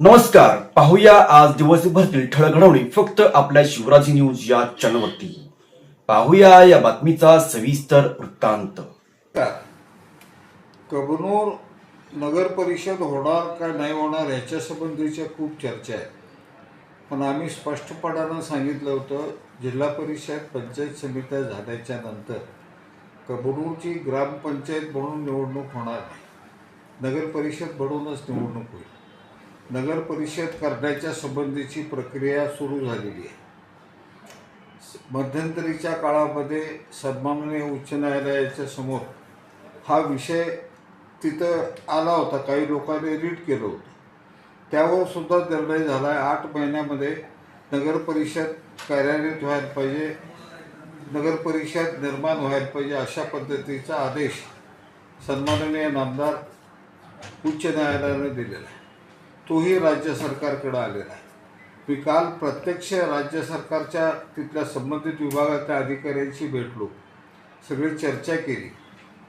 नमस्कार, पाहूया आज दिवसभरातील ठळक घडामोडी फक्त आपल्या शिवराजी न्यूज या चॅनलवरती. पाहूया या बातमीचा सविस्तर वृत्तांत. कबनूर नगर परिषद होणार का नाही होणार याच्या संबंधीच्या खूप चर्चा आहेत, पण आम्ही स्पष्टपणानं सांगितलं होतं जिल्हा परिषद पंचायत समित्या झाल्याच्या नंतर कबनूरची ग्रामपंचायत म्हणून निवडणूक होणार नाही, नगर परिषद बनवूनच निवडणूक होईल. नगर परिषद करण्याच्या संबंधीची प्रक्रिया सुरू झालेली आहे. मध्यंतरीच्या काळामध्ये सन्माननीय उच्च न्यायालयाच्या समोर हा विषय तिथं आला होता, काही लोकांनी रीट केलं होतं, त्यावर सुद्धा निर्णय झाला आहे. 8 महिन्यामध्ये नगर परिषद कार्यान्वित व्हायला पाहिजे, नगर परिषद निर्माण व्हायला पाहिजे, अशा पद्धतीचा आदेश सन्माननीय नामदार उच्च न्यायालयाने दिलेला आहे. तोही राज्य सरकारकडे आलेला आहे. मी काल प्रत्यक्ष राज्य सरकारच्या तिथल्या संबंधित विभागाच्या अधिकाऱ्यांशी भेटलो, सगळी चर्चा केली.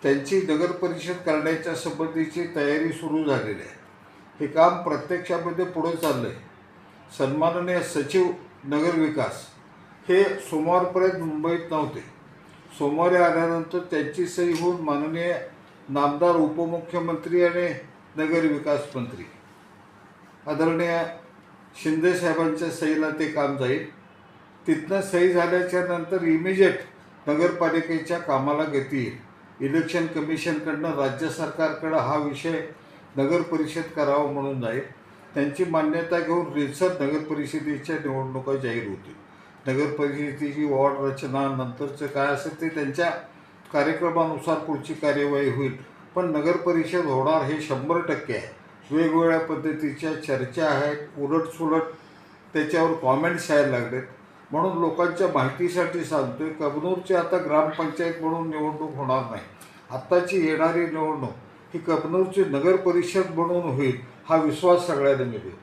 त्यांची नगर परिषद करण्याच्या संबंधीची तयारी सुरू झालेली आहे. हे काम प्रत्यक्षामध्ये पुढे चाललं आहे. सन्माननीय सचिव नगर विकास हे सोमवारपर्यंत मुंबईत नव्हते. सोमवारी आल्यानंतर त्यांची सही होऊन माननीय नामदार उपमुख्यमंत्री आणि नगर विकास मंत्री आदरणीय शिंदे साहेबांच्या सहीला ते काम जाईल. तिथनं सही झाल्याच्या नंतर इमिजिएट नगरपालिकेच्या कामाला गती येईल. इलेक्शन कमिशनकडनं राज्य सरकारकडं हा विषय नगर परिषद करावा म्हणून जाईल. त्यांची मान्यता घेऊन रितसर नगर परिषदेच्या निवडणुका जाहीर होतील. नगर परिषदेची वॉर्ड रचना नंतरचं काय असेल ते त्यांच्या कार्यक्रमानुसार पुढची कार्यवाही होईल. पण नगर परिषद होणार हे 100% आहे. वेगवेगळ्या पद्धतीच्या चर्चा आहेत, उलटसुलट त्याच्यावर कॉमेंट्स यायला लागलेत. म्हणून लोकांच्या माहितीसाठी सांगतोय, कबनूरची आता ग्रामपंचायत म्हणून निवडणूक होणार नाही. आत्ताची येणारी निवडणूक ही कबनूरची नगर परिषद म्हणून होईल, हा विश्वास सगळ्यांना मिळेल.